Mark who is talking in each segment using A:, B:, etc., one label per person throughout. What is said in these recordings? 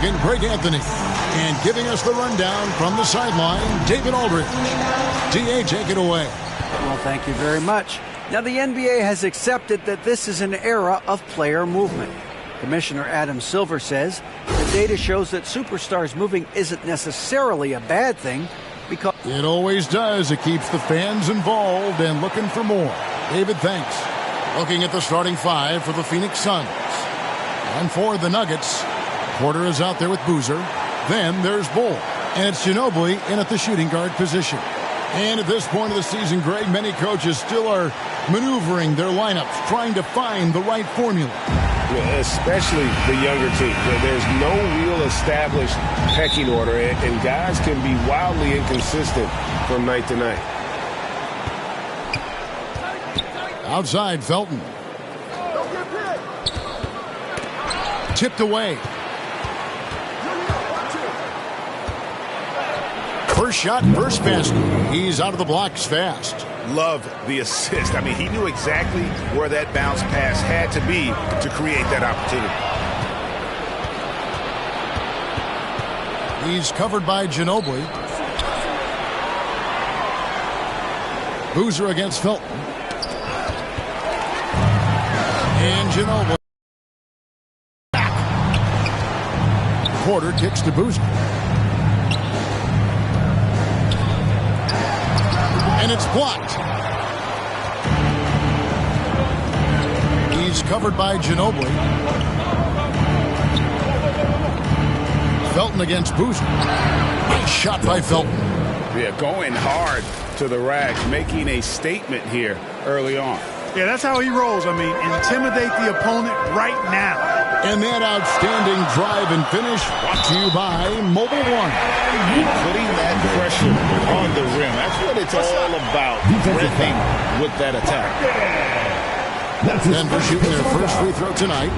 A: And Greg Anthony. And giving us the rundown from the sideline, David Aldridge. DA, take it away.
B: Well, thank you very much. Now, the NBA has accepted that this is an era of player movement. Commissioner Adam Silver says the data shows that superstars moving isn't necessarily a bad thing because
A: it always does. It keeps the fans involved and looking for more. David, thanks. Looking at the starting five for the Phoenix Suns. And for the Nuggets, Porter is out there with Boozer. Then there's Bull. And it's Ginobili in at the shooting guard position. And at this point of the season, Greg, many coaches still are maneuvering their lineups, trying to find the right formula.
C: Yeah, especially the younger team. There's no real established pecking order, and guys can be wildly inconsistent from night to night.
A: Outside, Felton. Tipped away. First shot, first basket. He's out of the blocks fast.
D: Love the assist. I mean, he knew exactly where that bounce pass had to be to create that opportunity.
A: He's covered by Ginobili. Boozer against Felton. And Ginobili. Porter kicks to Boozer. And it's blocked. He's covered by Ginobili. Felton against Boozer. Nice shot by Felton.
C: Yeah, going hard to the rack, making a statement here early on.
E: Yeah, that's how he rolls. I mean, intimidate the opponent right now.
A: And that outstanding drive and finish brought to you by Mobile One.
D: Putting that pressure on the rim. That's what it's all about. Ripping with that attack.
A: Denver shooting their first free throw tonight.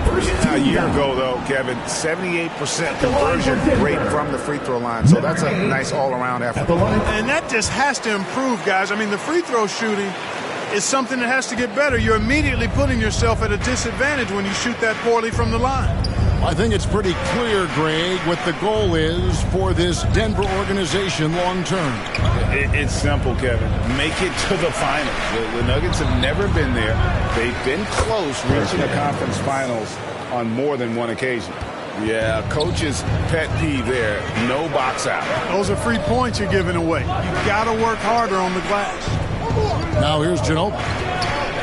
D: A year ago, though, Kevin, 78% conversion rate from the free throw line. So that's a nice all-around effort.
E: And that just has to improve, guys. I mean, the free throw shooting is something that has to get better. You're immediately putting yourself at a disadvantage when you shoot that poorly from the line.
A: I think it's pretty clear, Greg, what the goal is for this Denver organization long term.
C: It's simple, Kevin. Make it to the finals. The Nuggets have never been there. They've been close reaching the conference finals on more than one occasion. Yeah, coach's pet peeve there. No box out.
E: Those are free points you're giving away. You've got to work harder on the glass.
A: Now here's Ginobili,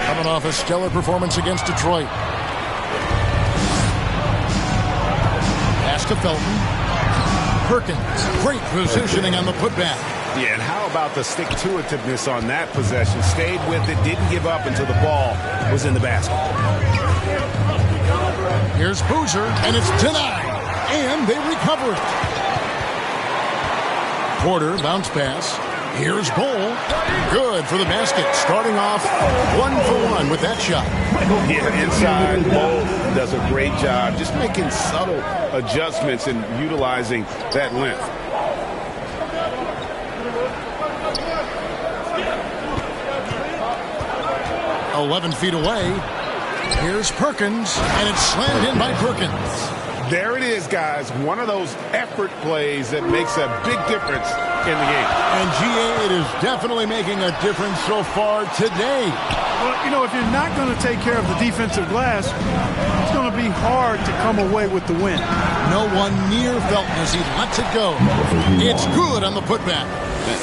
A: coming off a stellar performance against Detroit. Pass to Felton. Perkins, great positioning on the putback.
D: Yeah, and how about the stick-to-itiveness on that possession? Stayed with it, didn't give up until the ball was in the basket.
A: Here's Boozer, and it's denied. And they recover it. Porter, bounce pass. Here's Bull. Good for the basket. Starting off 1-for-1 with that shot.
C: Yeah, inside, Bull does a great job just making subtle adjustments and utilizing that length.
A: – 11 feet away. Here's Perkins, and it's slammed in by Perkins.
C: There it is, guys. One of those effort plays that makes a big difference in the game.
A: And GA, it is definitely making a difference so far today.
E: Well, you know, if you're not going to take care of the defensive glass, it's going to be hard to come away with the win.
A: No one near Felton as he lets it go. It's good on the putback.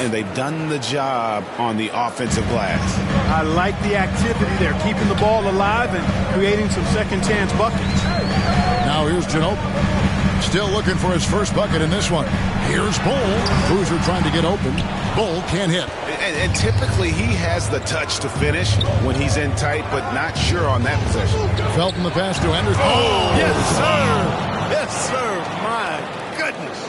D: And they've done the job on the offensive glass.
E: I like the activity. They're keeping the ball alive and creating some second-chance buckets.
A: Now here's Ginobili. Still looking for his first bucket in this one. Here's Bull. Boozer trying to get open. Bull can't hit.
D: And typically he has the touch to finish when he's in tight, but not sure on that possession.
A: Felton the pass to Henderson.
E: Oh, yes, sir. Yes, sir. My goodness.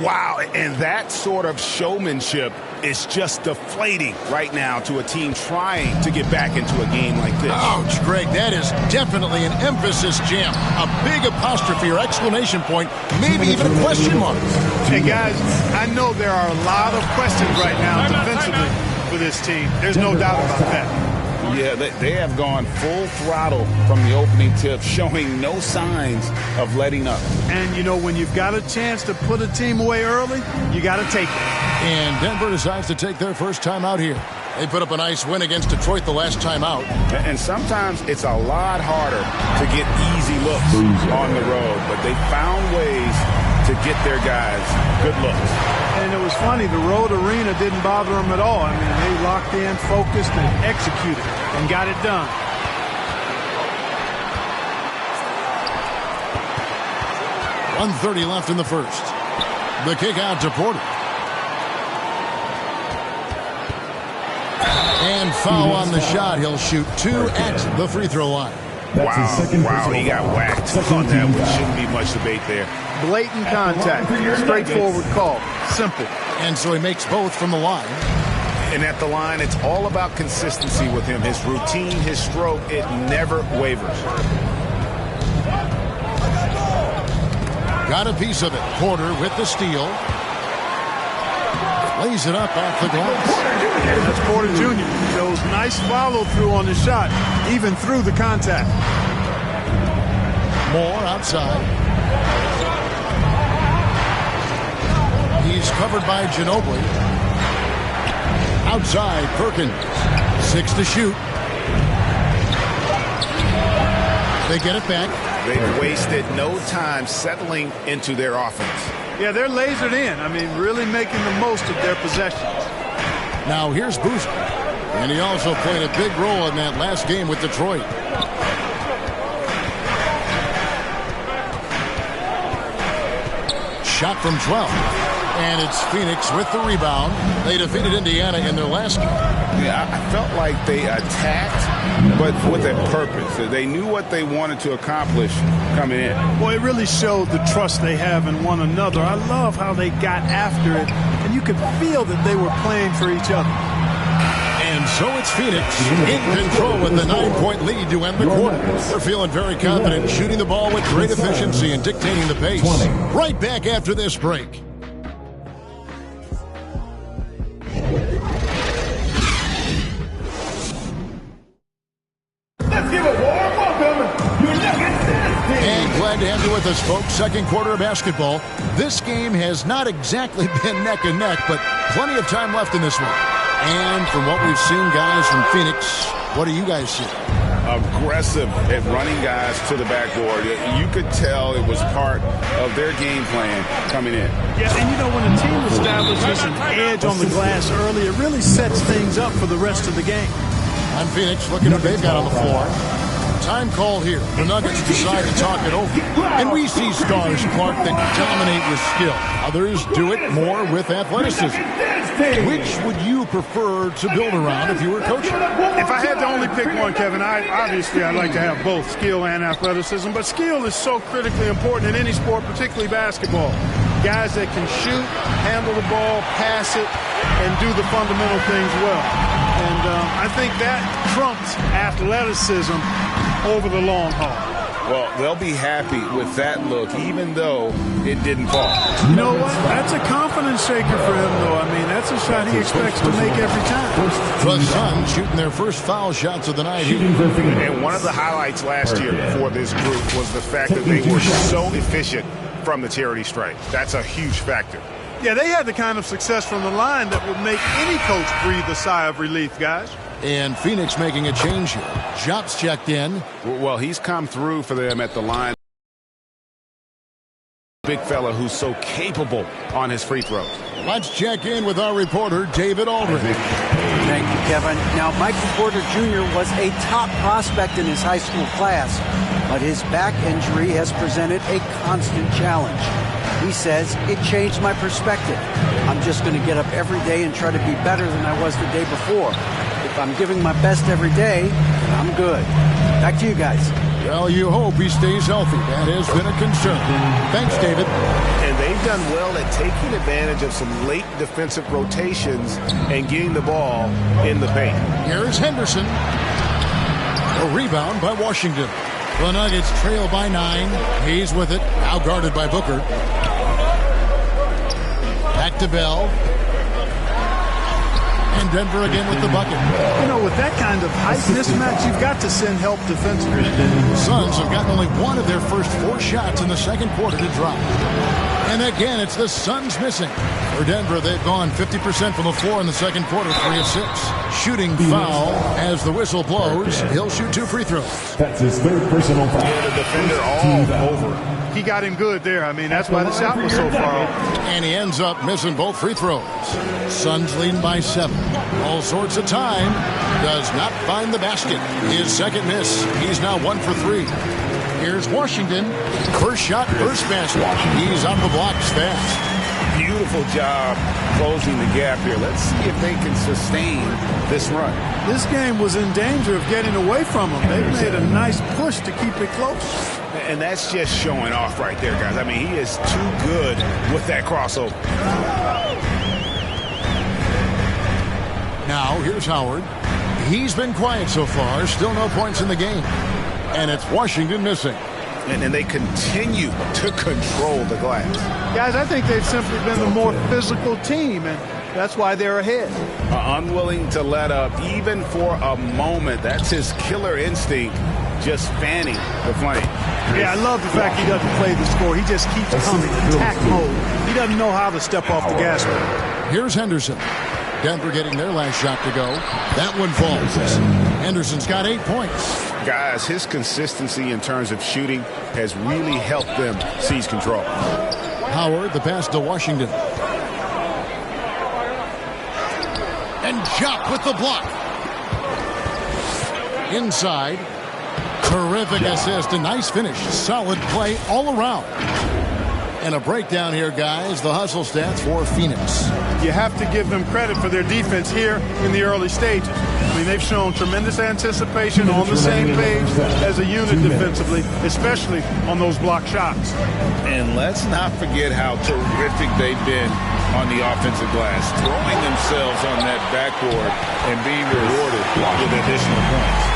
D: Wow, and that sort of showmanship is just deflating right now to a team trying to get back into a game like this.
A: Ouch, Greg, that is definitely an emphasis jam. A big apostrophe or exclamation point, maybe even a question mark.
E: Hey, guys, I know there are a lot of questions right now defensively for this team. There's no doubt about that.
C: Yeah, they have gone full throttle from the opening tip, showing no signs of letting up.
E: And, you know, when you've got a chance to put a team away early, you got to take it.
A: And Denver decides to take their first time out here. They put up a nice win against Detroit the last time out.
C: And sometimes it's a lot harder to get easy looks on the road, but they found ways to get their guys good looks.
E: And it was funny, the road arena didn't bother them at all. I mean, they locked in, focused, and executed, and got it done.
A: .130 left in the first. The kick out to Porter. And foul on the shot. He'll shoot 2 at the free throw line.
C: Wow, he got whacked on that one. Shouldn't be much debate there.
E: Blatant contact. Straightforward call. Simple.
A: And so he makes both from the line.
C: And at the line, it's all about consistency with him. His routine, his stroke, it never wavers.
A: Got a piece of it. Porter with the steal. Lays it up off the glass.
E: That's Porter Jr. Shows nice follow-through on the shot, even through the contact.
A: Moore outside. He's covered by Ginobili. Outside, Perkins. 6 to shoot. They get it back.
C: They've wasted no time settling into their offense.
E: Yeah, they're lasered in. I mean, really making the most of their possessions.
A: Now here's Boozer. And he also played a big role in that last game with Detroit. Shot from 12. And it's Phoenix with the rebound. They defeated Indiana in their last game.
C: Yeah, I felt like they attacked, but with a purpose. They knew what they wanted to accomplish coming in.
E: Boy, it really showed the trust they have in one another. I love how they got after it, and you could feel that they were playing for each other.
A: And so it's Phoenix in control with the 9-point lead to end the quarter. They're feeling very confident, shooting the ball with great efficiency and dictating the pace. Right back after this break. And glad to have you with us, folks. Second quarter of basketball. This game has not exactly been neck and neck, but plenty of time left in this one. And from what we've seen, guys, from Phoenix, what do you guys see?
C: Aggressive at running guys to the backboard. You could tell it was part of their game plan coming in.
E: Yeah, and you know, when a team establishes an edge on the glass early, it really sets things up for the rest of the game.
A: On Phoenix, looking at what they've got on the floor. Time call here. The Nuggets decide to talk it over. And we see stars, Clark, that dominate with skill. Others do it more with athleticism. Which would you prefer to build around if you were coaching?
E: If I had to only pick one, Kevin, I'd like to have both skill and athleticism. But skill is so critically important in any sport, particularly basketball. Guys that can shoot, handle the ball, pass it, and do the fundamental things well. And I think that trumps athleticism over the long haul.
C: Well, they'll be happy with that look, even though it didn't fall.
E: You know what? That's a confidence shaker for him, though. I mean, that's a shot he expects to make every time.
A: The Suns shooting their first foul shots of the night.
C: And one of the highlights last year for this group was the fact that they were so efficient from the charity stripe. That's a huge factor.
E: Yeah, they had the kind of success from the line that would make any coach breathe a sigh of relief, guys.
A: And Phoenix making a change here. Jobs checked in.
C: Well, he's come through for them at the line. Big fella who's so capable on his free throws.
A: Let's check in with our reporter, David Aldridge.
B: Thank you, Kevin. Now, Michael Porter Jr. was a top prospect in his high school class, but his back injury has presented a constant challenge. He says, it changed my perspective. I'm just going to get up every day and try to be better than I was the day before. If I'm giving my best every day, I'm good. Back to you guys.
A: Well, you hope he stays healthy. That has been a concern. Thanks, David.
C: And they've done well at taking advantage of some late defensive rotations and getting the ball in the paint.
A: Here's Henderson. A rebound by Washington. The Nuggets trail by 9. He's with it. Now guarded by Booker. Back to Bell. And Denver again with the bucket.
E: You know, with that kind of height mismatch, you've got to send help defensively.
A: The Suns have gotten only one of their first 4 shots in the second quarter to drop. And again, it's the Suns missing. For Denver, they've gone 50% from the floor in the second quarter, 3 of 6. Shooting foul as the whistle blows. He'll shoot 2 free throws.
F: That's his 3rd personal foul.
C: Yeah, the defender all over.
E: He got him good there. I mean, that's why the shot was so far off.
A: And he ends up missing both free throws. Suns leading by 7. All sorts of time. Does not find the basket. His second miss. He's now 1 for 3. Here's Washington. First shot, first basket. He's on the blocks fast.
C: Beautiful job closing the gap here. Let's see if they can sustain this run.
E: This game was in danger of getting away from them. They made a nice push to keep it close.
C: And that's just showing off right there, guys. I mean, he is too good with that crossover.
A: Now, here's Howard. He's been quiet so far. Still no points in the game. And it's Washington missing.
C: And they continue to control the glass.
E: Guys, I think they've simply been the more physical team, and that's why they're ahead.
C: Unwilling to let up even for a moment. That's his killer instinct, just fanning the flame.
E: Yeah, I love the fact he doesn't play the score. He just keeps coming, attack mode. He doesn't know how to step off the gas pedal.
A: Here's Henderson. Denver getting their last shot to go. That one falls. Henderson's got 8 points.
C: Guys, his consistency in terms of shooting has really helped them seize control.
A: Howard, the pass to Washington. And Jock with the block. Inside. Terrific assist. A nice finish. Solid play all around. And a breakdown here, guys. The hustle stats for Phoenix.
E: You have to give them credit for their defense here in the early stages. I mean, they've shown tremendous anticipation on the same page as a unit defensively, especially on those block shots.
C: And let's not forget how terrific they've been on the offensive glass, throwing themselves on that backboard and being rewarded with additional points.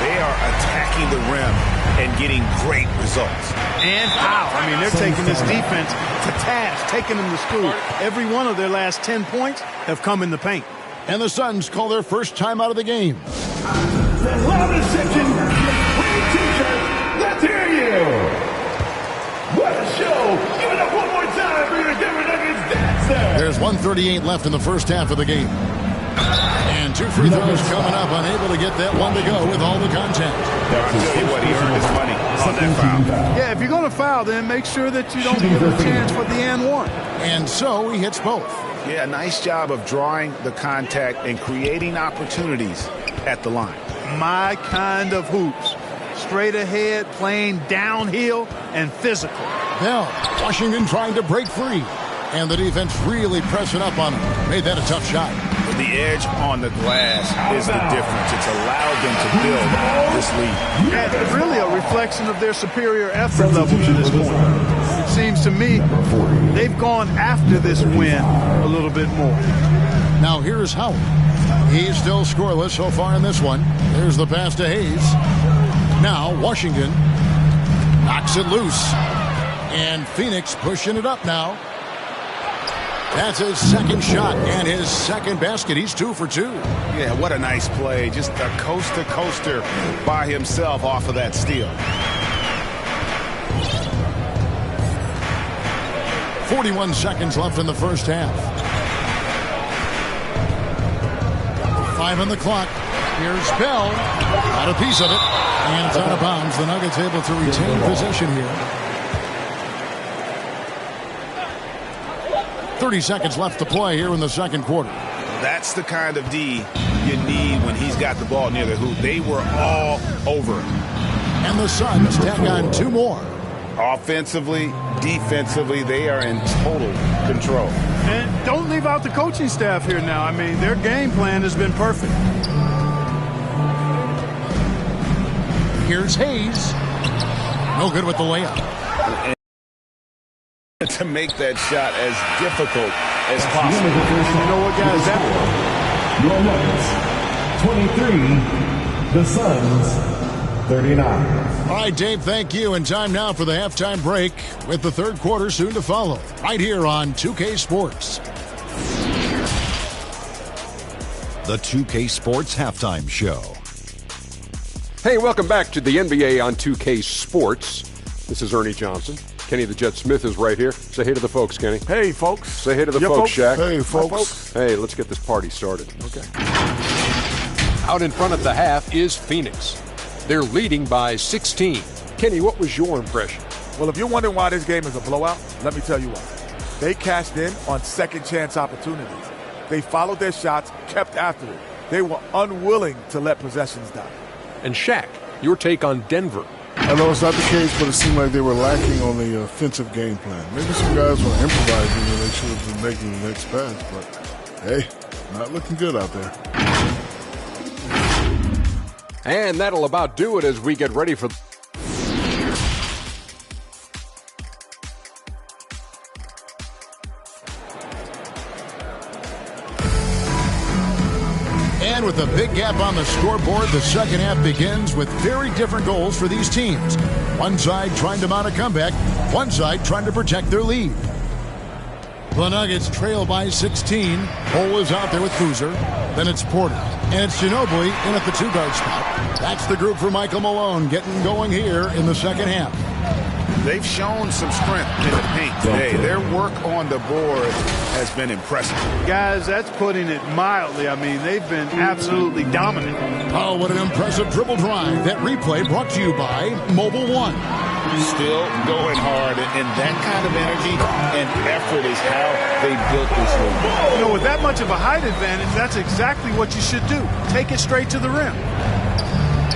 C: They are attacking the rim and getting great results.
E: And foul. I mean, they're taking this defense to task, taking them to school. Every one of their last 10 points have come in the paint.
A: And the Suns call their first time out of the game.
F: The loudest section, please, teachers, let's hear you. What a show. Give it up one more time for your Denver Nuggets dancer.
A: There's 1:38 left in the first half of the game. And 2 free throws coming up, unable to get that one to go with all the contact.
C: I'll tell you what, he earned his money on that foul.
E: Yeah, if you're going to foul, then make sure that you don't give him a chance for the and one.
A: And so he hits both.
C: Yeah, nice job of drawing the contact and creating opportunities at the line.
E: My kind of hoops. Straight ahead, playing downhill, and physical.
A: Now, Washington trying to break free. And the defense really pressing up on him. Made that a tough shot.
C: The edge on the glass is the difference. It's allowed them to build this lead.
E: And really a reflection of their superior effort level to this point. It seems to me they've gone after this win a little bit more.
A: Now here's Howard. He's still scoreless so far in this one. There's the pass to Hayes. Now Washington knocks it loose. And Phoenix pushing it up now. That's his second shot and his second basket. He's 2 for 2.
C: Yeah, what a nice play. Just a coast-to-coaster by himself off of that steal.
A: 41 seconds left in the first half. 5 on the clock. Here's Bell. Got a piece of it. And it's out of bounds. The Nuggets able to retain possession here. 30 seconds left to play here in the second quarter.
C: That's the kind of D you need when he's got the ball near the hoop. They were all over him.
A: And the Suns tack on 2 more.
C: Offensively, defensively, they are in total control.
E: And don't leave out the coaching staff here now. I mean, their game plan has been perfect.
A: Here's Hayes. No good with the layup.
C: To make that shot as difficult as possible.
E: You know what, guys?
F: Your Nuggets, 23. The Suns, 39.
A: All right, Dave, thank you. And time now for the halftime break with the third quarter soon to follow. Right here on 2K Sports.
G: the 2K Sports Halftime Show.
H: Hey, welcome back to the NBA on 2K Sports. This is Ernie Johnson. Kenny the Jet Smith is right here. Say hey to the folks, Kenny.
I: Hey, folks.
H: Say hey to the folks, Shaq.
I: Hey, folks.
H: Hey, let's get this party started. Okay. Out in front at the half is Phoenix. They're leading by 16. Kenny, what was your impression?
I: Well, if you're wondering why this game is a blowout, let me tell you why. They cashed in on second chance opportunities. They followed their shots, kept after it. They were unwilling to let possessions die.
H: And Shaq, your take on Denver.
E: I know it's not the case, but it seemed like they were lacking on the offensive game plan. Maybe some guys were improvising when they should have been making the next pass, but hey, not looking good out there.
H: And that'll about do it as we get ready for...
A: And with a big gap on the scoreboard, the second half begins with very different goals for these teams. One side trying to mount a comeback, one side trying to protect their lead. The Nuggets trail by 16. Cole is out there with Boozer. Then it's Porter. And it's Ginobili in at the two-guard spot. That's the group for Michael Malone getting going here in the second half.
C: They've shown some strength in the paint today. Their work on the board has been impressive.
E: Guys, that's putting it mildly. I mean, they've been absolutely dominant.
A: Oh, what an impressive dribble drive. That replay brought to you by Mobile One.
C: Still going hard, and that kind of energy and effort is how they built this league.
E: You know, with that much of a height advantage, that's exactly what you should do. Take it straight to the rim.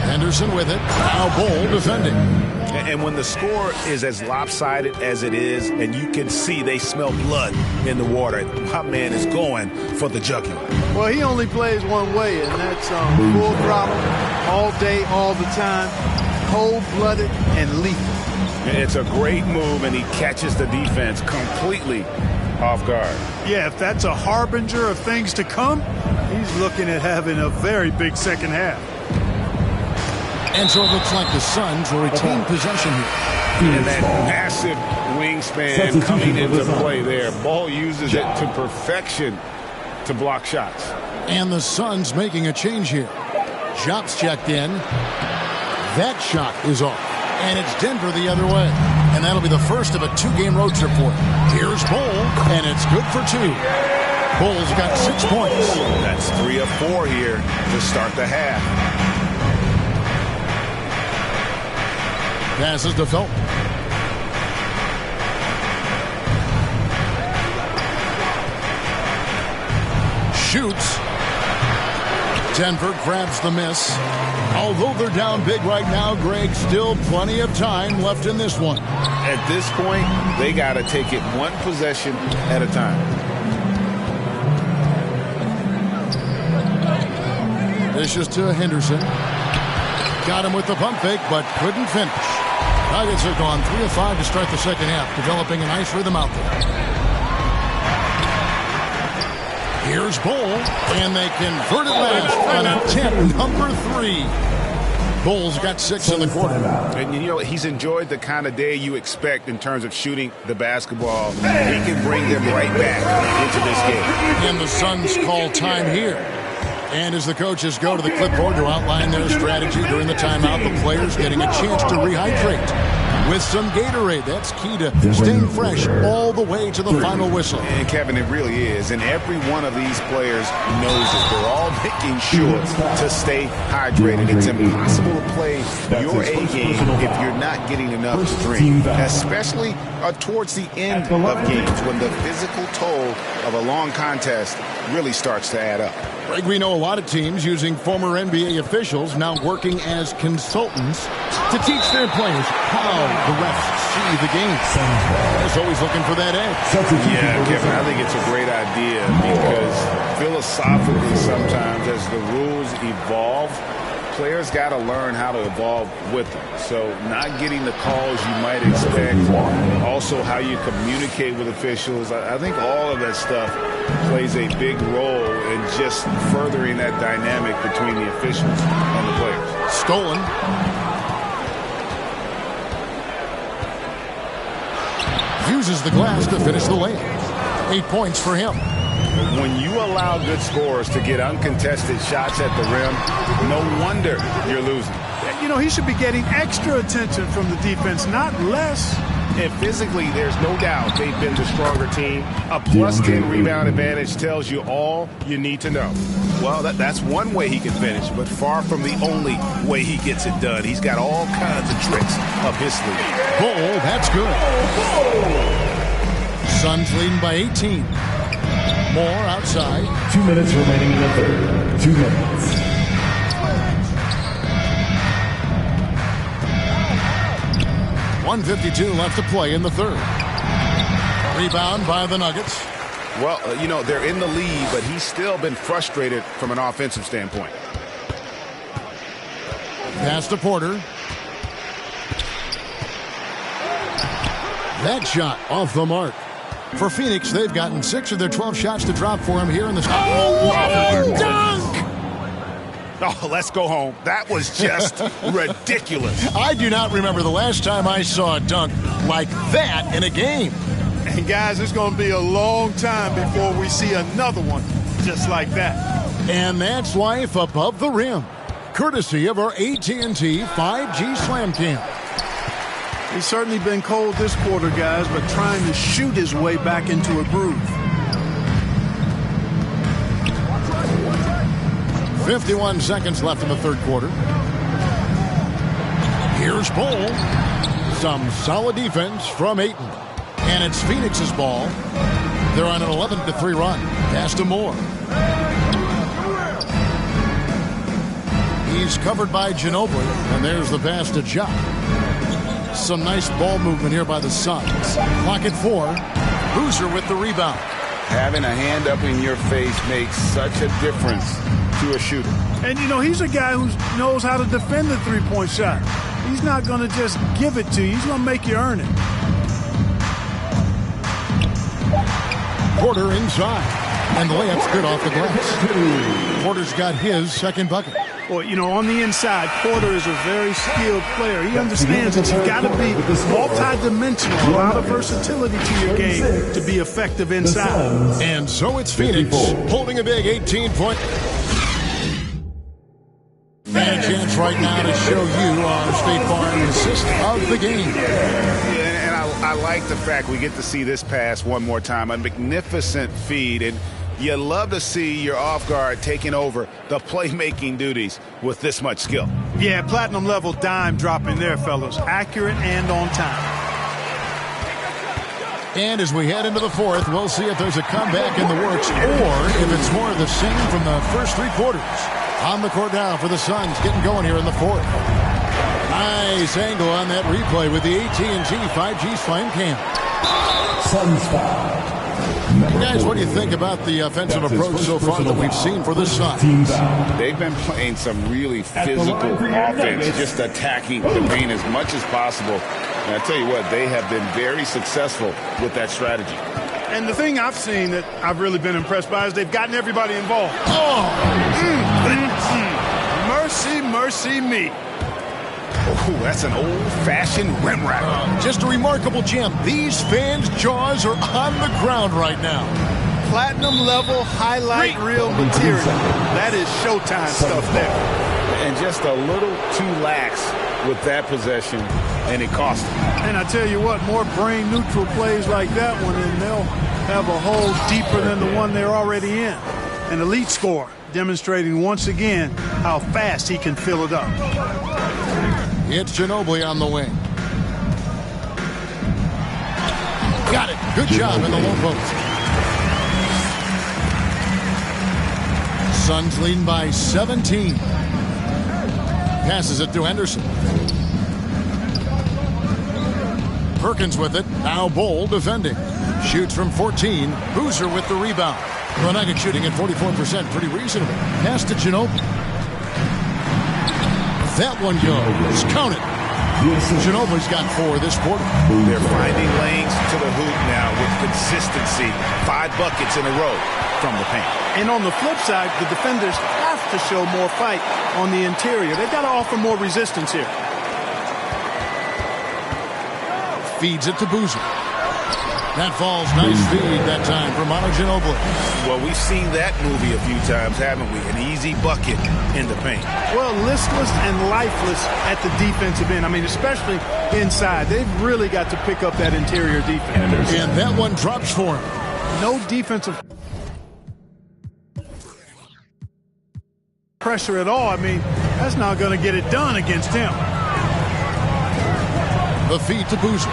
A: Henderson with it. Now Bol defending.
C: And when the score is as lopsided as it is, and you can see they smell blood in the water, my man is going for the jugular.
E: Well, he only plays one way, and that's full throttle, all day, all the time, cold-blooded and lethal.
C: It's a great move, and he catches the defense completely off guard.
E: Yeah, if that's a harbinger of things to come, he's looking at having a very big second half.
A: And so it looks like the Suns will retain possession here.
C: And that massive wingspan coming into play there. Ball uses it to perfection to block shots.
A: And the Suns making a change here. Jop's checked in. That shot is off. And it's Denver the other way. And that'll be the first of a two-game road trip for him. Here's Bol, and it's good for two. Bol's got 6 points.
C: That's 3 of 4 here to start the half.
A: Passes to Felton. Shoots. Denver grabs the miss. Although they're down big right now, Greg, still plenty of time left in this one.
C: At this point, they got to take it one possession at a time.
A: Dishes to Henderson. Got him with the pump fake, but couldn't finish. Nuggets have gone 3 of 5 to start the second half, developing a nice rhythm out there. Here's Bol, and they convert it last on attempt number 3. Bol's got 6 in the quarter.
C: And you know, he's enjoyed the kind of day you expect in terms of shooting the basketball. He can bring them right back into this game.
A: And the Suns call time here. And as the coaches go to the clipboard to outline their strategy during the timeout, the players getting a chance to rehydrate with some Gatorade. That's key to staying fresh all the way to the final whistle.
C: And Kevin, it really is. And every one of these players knows it. They're all making sure to stay hydrated. It's impossible to play your A game if you're not getting enough to drink, especially towards the end of games when the physical toll of a long contest really starts to add up.
A: Greg, we know a lot of teams using former NBA officials now working as consultants to teach their players how the refs see the game. It's always looking for that edge.
C: Yeah, Kevin, I think it's a great idea because philosophically sometimes as the rules evolve, players got to learn how to evolve with them. So not getting the calls you might expect, also how you communicate with officials. I think all of that stuff plays a big role in just furthering that dynamic between the officials and the players.
A: Stolen. Uses the glass to finish the layup. 8 points for him.
C: When you allow good scorers to get uncontested shots at the rim, no wonder you're losing.
E: You know, he should be getting extra attention from the defense, not less.
C: And physically, there's no doubt they've been the stronger team. A +10 rebound advantage tells you all you need to know. Well, that's one way he can finish, but far from the only way he gets it done. He's got all kinds of tricks up his sleeve.
A: Bull, that's good. Suns leading by 18. Moore outside.
F: 2 minutes remaining in the third. 2 minutes.
A: .152 left to play in the third. Rebound by the Nuggets.
C: Well, you know, they're in the lead, but he's still been frustrated from an offensive standpoint.
A: Pass to Porter. That shot off the mark. For Phoenix, they've gotten 6 of their 12 shots to drop for him here in the... Oh, what a dunk!
C: Oh, let's go home. That was just ridiculous.
A: I do not remember the last time I saw a dunk like that in a game.
E: And, guys, it's going to be a long time before we see another one just like that.
A: And that's life above the rim, courtesy of our AT&T 5G Slam Cam.
E: He's certainly been cold this quarter, guys, but trying to shoot his way back into a groove.
A: 51 seconds left in the third quarter. Here's Bull. Some solid defense from Ayton. And it's Phoenix's ball. They're on an 11-3 run. Pass to Moore. He's covered by Ginobili. And there's the pass to Ja. Some nice ball movement here by the Suns. Clock at 4. Boozer with the rebound.
C: Having a hand up in your face makes such a difference to a shooter.
E: And, you know, he's a guy who knows how to defend the three-point shot. He's not going to just give it to you. He's going to make you earn it.
A: Porter inside. And the layup's good off the glass. Porter's got his second bucket.
E: Well, you know, on the inside, Porter is a very skilled player. He understands that you've got to be multi-dimensional, a lot of versatility to your game to be effective inside.
A: And so it's Phoenix holding a big 18-point. And a chance right now to show you our State Farm assist of the game.
C: And I like the fact we get to see this pass one more time. A magnificent feed. And you love to see your off guard taking over the playmaking duties with this much skill.
E: Yeah, platinum level dime dropping there, fellas. Accurate and on time.
A: And as we head into the fourth, we'll see if there's a comeback in the works or if it's more of the same from the first 3 quarters. On the court now for the Suns, getting going here in the fourth. Nice angle on that replay with the AT&T 5G Slam Cam.
F: Suns foul.
A: Guys, what do you think about the offensive approach so far that we've seen for the Suns?
C: They've been playing some really physical offense, just attacking the paint as much as possible. And I tell you what, they have been very successful with that strategy.
E: And the thing I've seen that I've really been impressed by is they've gotten everybody involved. Mercy, mercy me.
C: Oh, that's an old-fashioned rim wrap.
A: Just a remarkable gem. These fans' jaws are on the ground right now.
E: Platinum level highlight reel material. That is Showtime stuff there.
C: And just a little too lax with that possession, and it cost them.
E: And I tell you what, more brain-neutral plays like that one, and they'll have a hole deeper than the one they're already in. An elite scorer demonstrating once again how fast he can fill it up.
A: It's Ginobili on the wing. Got it. Good job in the low post. Suns leading by 17. Passes it to Henderson. Perkins with it. Now Bull defending. Shoots from 14. Boozer with the rebound. The Nuggets shooting at 44%. Pretty reasonable. Pass to Ginobili. That one goes. Count it. Ginobili's got 4 this quarter.
C: They're finding lanes to the hoop now with consistency. 5 buckets in a row from the paint.
E: And on the flip side, the defenders have to show more fight on the interior. They've got to offer more resistance here.
A: Feeds it to Boozer. That falls. Nice feed that time for Ginobili.
D: Well, we've seen that movie a few times, haven't we? An easy bucket in the paint.
E: Well, listless and lifeless at the defensive end. I mean, especially inside. They've really got to pick up that interior defense.
A: And that one drops for him.
E: No defensive pressure at all. I mean, that's not going to get it done against him.
A: The feed to Boozer.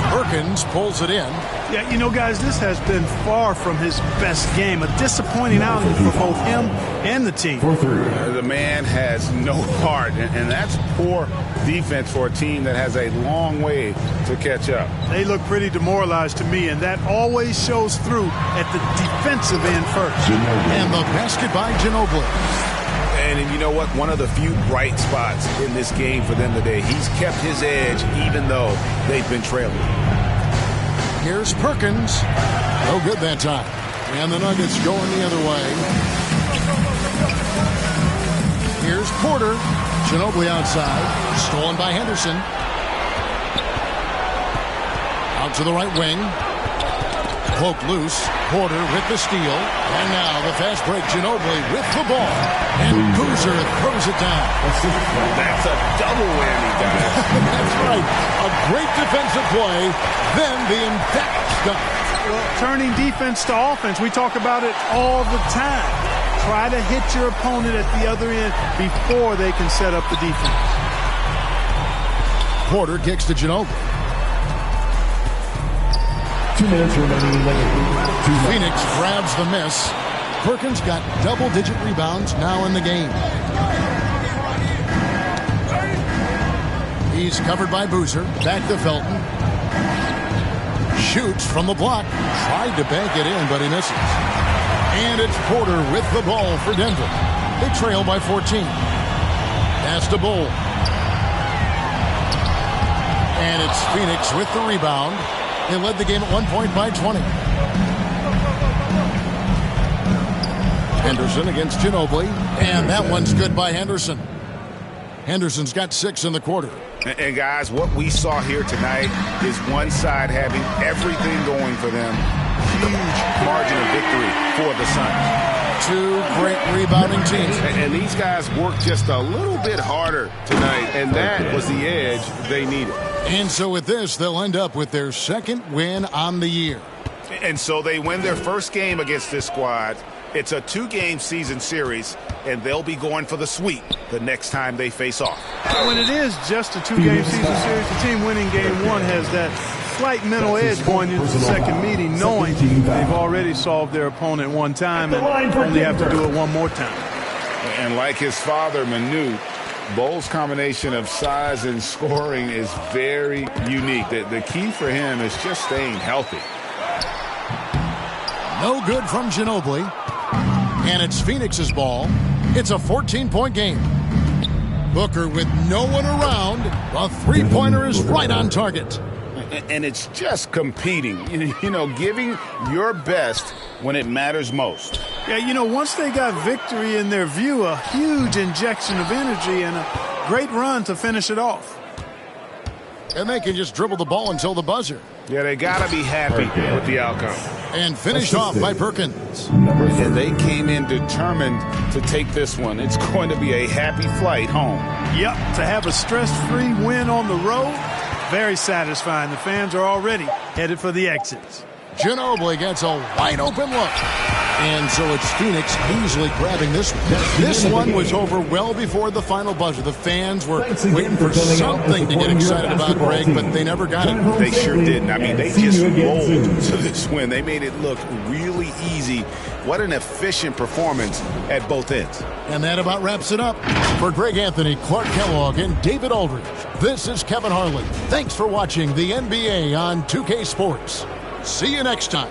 A: Perkins pulls it in.
E: Yeah, you know, guys, this has been far from his best game. A disappointing outing for both him and the team.
C: The man has no heart, and that's poor defense for a team that has a long way to catch up.
E: They look pretty demoralized to me, and that always shows through at the defensive end first.
A: And the basket by Ginobili.
C: And you know what? One of the few bright spots in this game for them today. He's kept his edge even though they've been trailing.
A: Here's Perkins. No good that time. And the Nuggets going the other way. Here's Porter. Ginobili outside. Stolen by Henderson. Out to the right wing. Poked loose. Porter with the steal. And now the fast break. Ginobili with the ball. And Boozer throws it down.
C: That's a double whammy, guys.
A: That's right. A great defensive play. Then the emphatic stuff.
E: Well, turning defense to offense. We talk about it all the time. Try to hit your opponent at the other end before they can set up the defense.
A: Porter kicks to Ginobili.
F: 2 minutes remaining.
A: Phoenix grabs the miss. Perkins got double-digit rebounds now in the game. He's covered by Boozer. Back to Felton. Shoots from the block. Tried to bank it in, but he misses. And it's Porter with the ball for Denver. They trail by 14. Pass to Bull. And it's Phoenix with the rebound. They led the game at 1 point by 20. Henderson against Ginobili. And that one's good by Henderson. Henderson's got 6 in the quarter.
C: And guys, what we saw here tonight is one side having everything going for them. Huge margin of victory for the Suns.
A: 2 great rebounding teams.
C: And these guys worked just a little bit harder tonight, and that was the edge they needed.
A: And so with this, they'll end up with their 2nd win on the year.
C: And so they win their first game against this squad. It's a 2-game season series, and they'll be going for the sweep the next time they face off.
E: When it is just a 2-game season series, the team winning game 1 has that slight mental edge going into the second meeting, knowing they've already solved their opponent one time and only have to do it one more time.
C: And like his father, Manu, Bull's combination of size and scoring is very unique. The key for him is just staying healthy.
A: No good from Ginobili. And it's Phoenix's ball. It's a 14-point game. Booker with no one around. A 3-pointer is right on target.
C: And it's just competing, you know, giving your best when it matters most.
E: Yeah, you know, once they got victory in their view, a huge injection of energy and a great run to finish it off.
A: And they can just dribble the ball until the buzzer.
C: Yeah, they got to be happy with the outcome.
A: And finished off by Perkins.
C: And they came in determined to take this one. It's going to be a happy flight home.
E: Yep, to have a stress-free win on the road, very satisfying. The fans are already headed for the exits.
A: Ginobili gets a wide-open look. And so it's Phoenix easily grabbing this one. This one was over well before the final buzzer. The fans were waiting for something to get excited about, Greg, but they never got it.
C: They sure didn't. I mean, they just rolled to this win. They made it look really easy. What an efficient performance at both ends.
A: And that about wraps it up. For Greg Anthony, Clark Kellogg, and David Aldridge, this is Kevin Harlan. Thanks for watching the NBA on 2K Sports. See you next time.